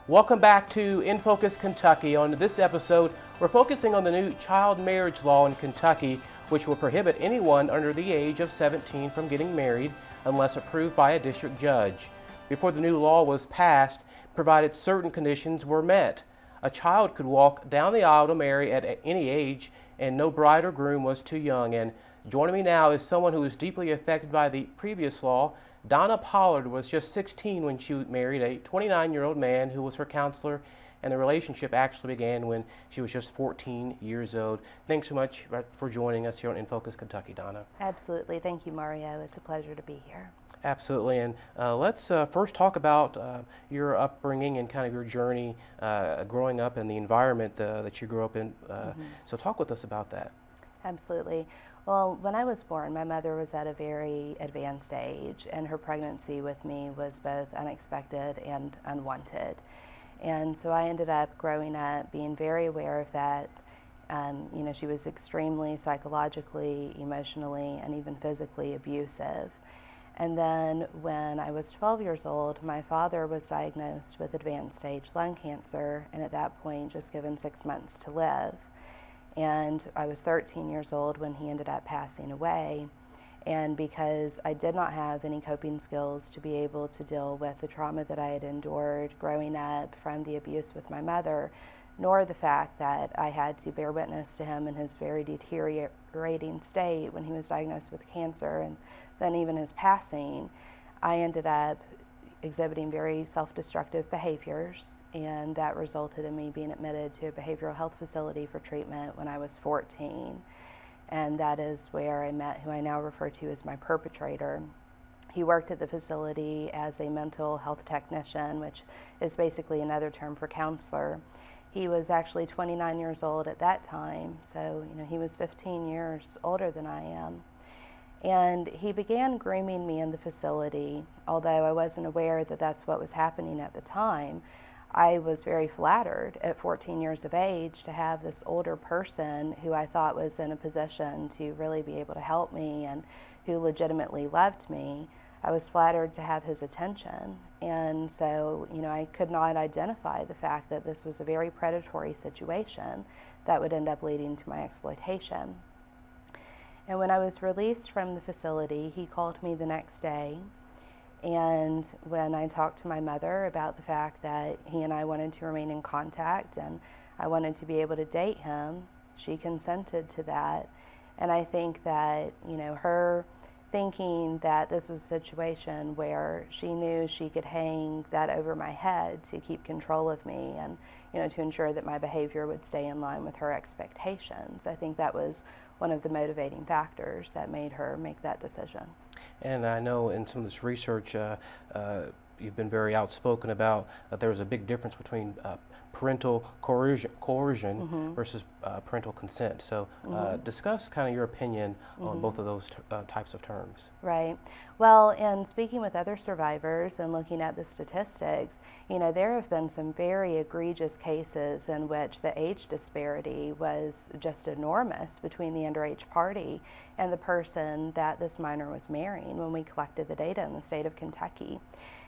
Welcome back to In Focus Kentucky. On this episode, we're focusing on the new child marriage law in Kentucky, which will prohibit anyone under the age of 17 from getting married unless approved by a district judge. Before the new law was passed, provided certain conditions were met. A child could walk down the aisle to marry at any age, and no bride or groom was too young. And joining me now is someone who was deeply affected by the previous law. Donna Pollard was just 16 when she married a 29-year-old man who was her counselor, and the relationship actually began when she was just 14 years old. Thanks so much for joining us here on In Focus Kentucky, Donna. Absolutely. Thank you, Mario. It's a pleasure to be here. Absolutely, and let's first talk about your upbringing and kind of your journey growing up in the environment that you grew up in. So talk with us about that. Absolutely. Well, when I was born, my mother was at a very advanced age, and her pregnancy with me was both unexpected and unwanted. And so I ended up growing up being very aware of that. She was extremely psychologically, emotionally, and even physically abusive. And then when I was 12 years old, my father was diagnosed with advanced stage lung cancer, and at that point just given 6 months to live. And I was 13 years old when he ended up passing away. And because I did not have any coping skills to be able to deal with the trauma that I had endured growing up from the abuse with my mother, nor the fact that I had to bear witness to him in his very deteriorating state when he was diagnosed with cancer, and then even his passing, I ended up exhibiting very self-destructive behaviors, and that resulted in me being admitted to a behavioral health facility for treatment when I was 14. And that is where I met who I now refer to as my perpetrator. He worked at the facility as a mental health technician, which is basically another term for counselor. He was actually 29 years old at that time, so he was 15 years older than I am. And he began grooming me in the facility. Although I wasn't aware that that's what was happening at the time, I was very flattered at 14 years of age to have this older person who I thought was in a position to really be able to help me and who legitimately loved me. I was flattered to have his attention. And so, I could not identify the fact that this was a very predatory situation that would end up leading to my exploitation. And when I was released from the facility, he called me the next day. And when I talked to my mother about the fact that he and I wanted to remain in contact and I wanted to be able to date him, she consented to that. And I think that, her thinking that this was a situation where she knew she could hang that over my head to keep control of me and, to ensure that my behavior would stay in line with her expectations. I think that was one of the motivating factors that made her make that decision. And I know in some of this research, you've been very outspoken about that there was a big difference between parental coercion versus parental consent. So discuss kind of your opinion on both of those types of terms. Right. Well, in speaking with other survivors and looking at the statistics, there have been some very egregious cases in which the age disparity was just enormous between the underage party and the person that this minor was marrying when we collected the data in the state of Kentucky.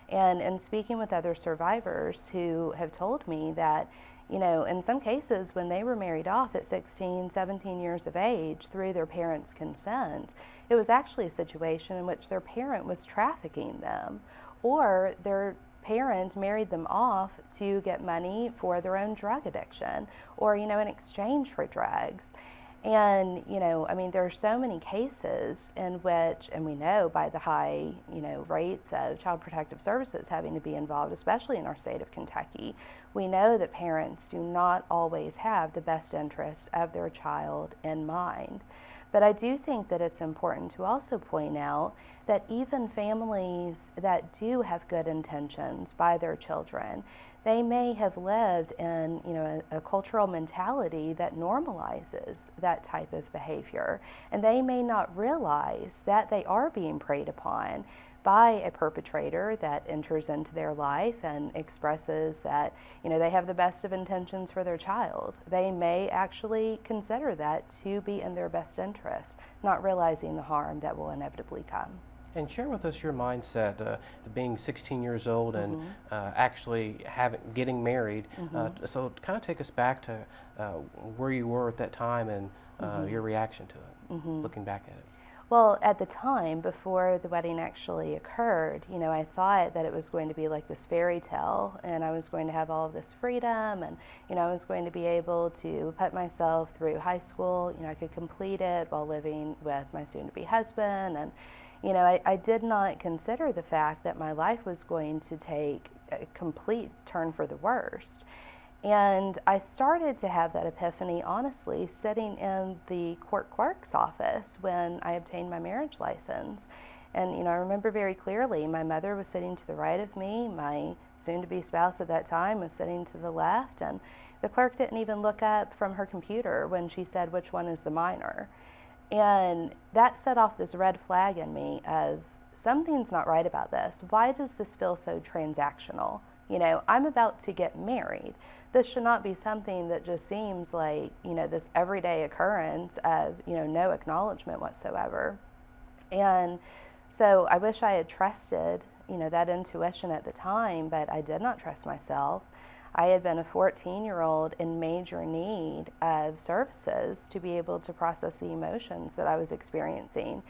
And in speaking with other survivors who have told me that, in some cases when they were married off at 16, 17 years of age through their parents' consent, it was actually a situation in which their parent was trafficking them, or their parent married them off to get money for their own drug addiction, or, in exchange for drugs. And, there are so many cases in which, and we know by the high, rates of Child Protective Services having to be involved, especially in our state of Kentucky, we know that parents do not always have the best interest of their child in mind. But I do think that it's important to also point out that even families that do have good intentions by their children, they may have lived in a cultural mentality that normalizes that type of behavior, and they may not realize that they are being preyed upon by a perpetrator that enters into their life and expresses that they have the best of intentions for their child. They may actually consider that to be in their best interest, not realizing the harm that will inevitably come. And share with us your mindset, being 16 years old and actually getting married. So kind of take us back to where you were at that time and your reaction to it, looking back at it. Well, at the time, before the wedding actually occurred, I thought that it was going to be like this fairy tale, and I was going to have all of this freedom, and, I was going to be able to put myself through high school. I could complete it while living with my soon-to-be husband, and, I did not consider the fact that my life was going to take a complete turn for the worst. And I started to have that epiphany, honestly, sitting in the court clerk's office when I obtained my marriage license. And, I remember very clearly, my mother was sitting to the right of me, my soon-to-be spouse at that time was sitting to the left, and the clerk didn't even look up from her computer when she said, "Which one is the minor?" And that set off this red flag in me of, something's not right about this. Why does this feel so transactional? I'm about to get married. This should not be something that just seems like, this everyday occurrence of, no acknowledgement whatsoever. And so I wish I had trusted, that intuition at the time, but I did not trust myself. I had been a 14-year-old in major need of services to be able to process the emotions that I was experiencing.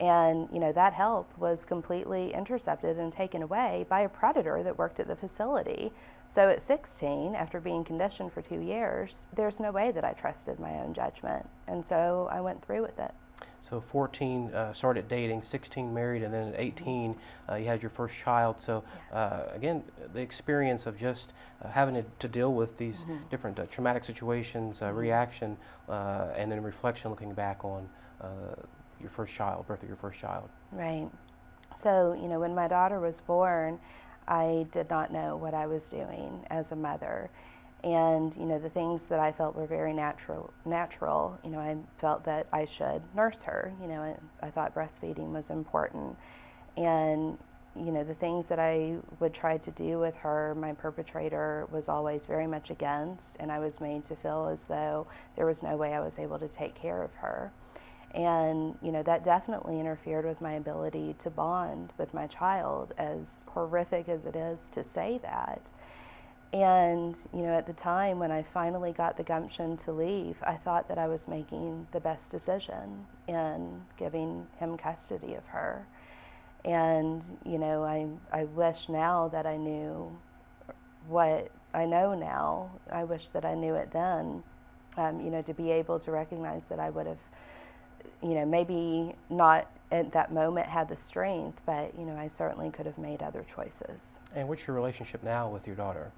And, that help was completely intercepted and taken away by a predator that worked at the facility. So at 16, after being conditioned for 2 years, there's no way that I trusted my own judgment. And so I went through with it. So 14, started dating, 16 married, and then at 18, you had your first child. So again, the experience of just having to deal with these different traumatic situations, reaction, and then reflection looking back on your first child, birth of your first child. Right. So, when my daughter was born, I did not know what I was doing as a mother. And, the things that I felt were very natural, I felt that I should nurse her. I thought breastfeeding was important. And, the things that I would try to do with her, my perpetrator was always very much against, and I was made to feel as though there was no way I was able to take care of her. And, that definitely interfered with my ability to bond with my child, as horrific as it is to say that. And, at the time when I finally got the gumption to leave, I thought that I was making the best decision in giving him custody of her. And, I wish now that I knew what I know now. I wish that I knew it then, to be able to recognize that I would have, maybe not at that moment had the strength, but, I certainly could have made other choices. And what's your relationship now with your daughter?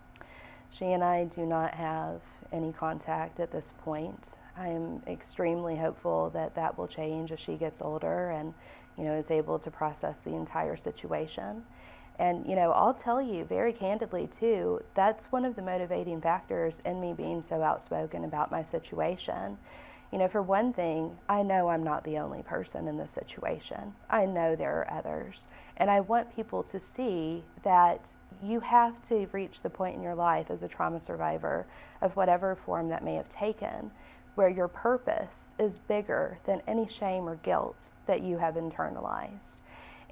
She and I do not have any contact at this point. I am extremely hopeful that that will change as she gets older and, is able to process the entire situation. And, I'll tell you very candidly too, that's one of the motivating factors in me being so outspoken about my situation. For one thing, I know I'm not the only person in this situation. I know there are others. And I want people to see that you have to reach the point in your life as a trauma survivor of whatever form that may have taken, where your purpose is bigger than any shame or guilt that you have internalized.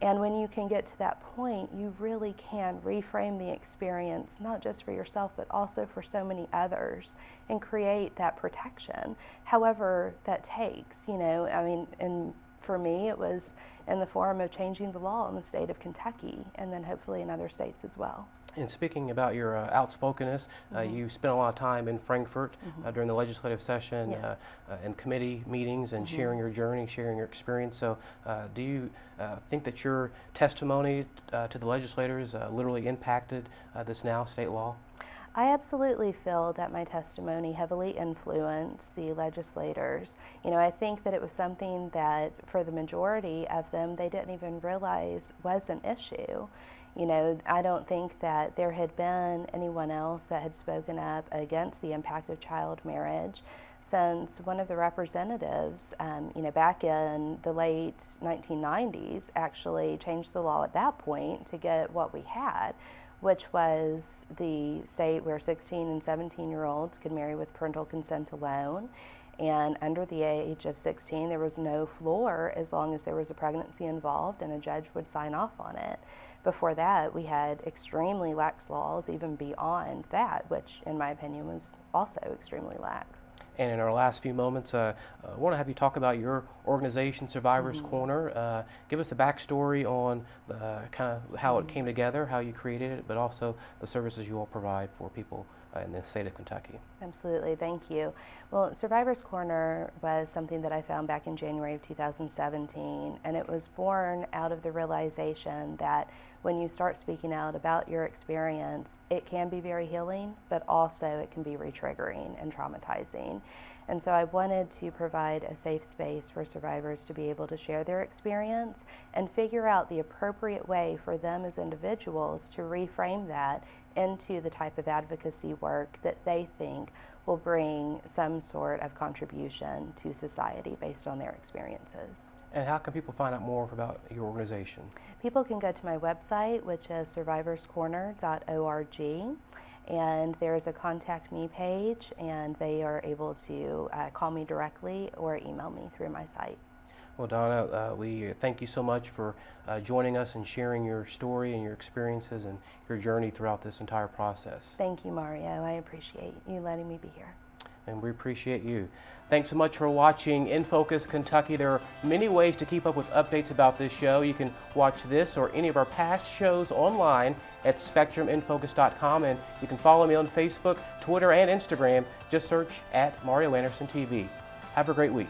And when you can get to that point, you really can reframe the experience, not just for yourself, but also for so many others, and create that protection, however that takes. And for me, it was in the form of changing the law in the state of Kentucky, and then hopefully in other states as well. And speaking about your outspokenness, you spent a lot of time in Frankfort during the legislative session, and committee meetings, and sharing your journey, sharing your experience. So do you think that your testimony to the legislators literally impacted this now state law? I absolutely feel that my testimony heavily influenced the legislators. I think that it was something that for the majority of them, they didn't even realize was an issue. I don't think that there had been anyone else that had spoken up against the impact of child marriage since one of the representatives, back in the late 1990s, actually changed the law at that point to get what we had, which was the state where 16 and 17-year-olds could marry with parental consent alone. And under the age of 16, there was no floor as long as there was a pregnancy involved and a judge would sign off on it. Before that, we had extremely lax laws even beyond that, which in my opinion was also extremely lax. And in our last few moments, I want to have you talk about your organization, Survivors Corner. Give us the backstory on kind of how it came together, how you created it, but also the services you all provide for people in the state of Kentucky. Absolutely, thank you. Well, Survivors Corner was something that I found back in January of 2017, and it was born out of the realization that when you start speaking out about your experience, it can be very healing, but also it can be re-triggering and traumatizing. And so I wanted to provide a safe space for survivors to be able to share their experience and figure out the appropriate way for them as individuals to reframe that into the type of advocacy work that they think will bring some sort of contribution to society based on their experiences. And how can people find out more about your organization? People can go to my website, which is survivorscorner.org, and there's a contact me page, and they are able to call me directly or email me through my site. Well, Donna, we thank you so much for joining us and sharing your story and your experiences and your journey throughout this entire process. Thank you, Mario. I appreciate you letting me be here. And we appreciate you. Thanks so much for watching In Focus Kentucky. There are many ways to keep up with updates about this show. You can watch this or any of our past shows online at spectruminfocus.com, and you can follow me on Facebook, Twitter, and Instagram. Just search at Mario Anderson TV. Have a great week.